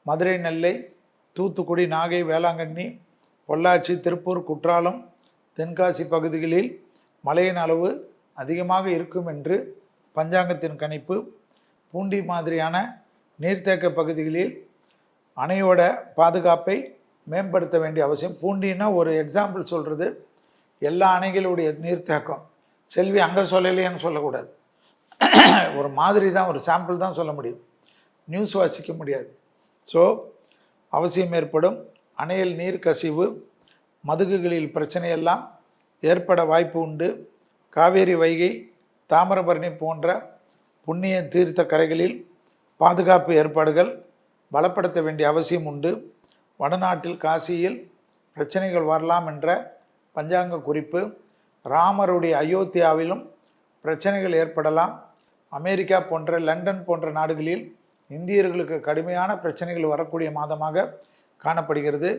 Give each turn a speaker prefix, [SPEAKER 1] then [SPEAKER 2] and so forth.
[SPEAKER 1] மதுரை, நெல்லை, தூத்துக்குடி, நாகை, வேளாங்கண்ணி, பொள்ளாச்சி, திருப்பூர், குற்றாலம், தென்காசி பகுதிகளில் மழையின் அளவு அதிகமாக இருக்கும் என்று பஞ்சாங்கத்தின் கணிப்பு. பூண்டி மாதிரியான நீர்த்தேக்க பகுதிகளில் அணையோட பாதுகாப்பை மேம்படுத்த வேண்டிய அவசியம். பூண்டின்னா ஒரு எக்ஸாம்பிள் சொல்கிறது, எல்லா அணைகளுடைய நீர்த்தேக்கம் செல்வி அங்கே சொல்லலையேன்னு சொல்லக்கூடாது. ஒரு மாதிரி தான், ஒரு சாம்பிள் தான் சொல்ல முடியும், நியூஸ் வாசிக்க முடியாது. ஸோ அவசியம் ஏற்படும். அணையில் நீர் கசிவு, மதுகுகளில் பிரச்சனையெல்லாம் ஏற்பட வாய்ப்பு உண்டு. காவேரி, வைகை, தாமிரபரணி போன்ற புண்ணிய தீர்த்த கரைகளில் பாதுகாப்பு ஏற்பாடுகள் பலப்படுத்த வேண்டிய அவசியம் உண்டு. வடநாட்டில் காசியில் பிரச்சனைகள் வரலாம் என்ற பஞ்சாங்க குறிப்பு. ராமருடைய அயோத்தியாவிலும் பிரச்சனைகள் ஏற்படலாம். அமெரிக்கா போன்ற, லண்டன் போன்ற நாடுகளில் இந்தியர்களுக்கு கடுமையான பிரச்சனைகள் வரக்கூடிய மாதமாக காணப்படுகிறது.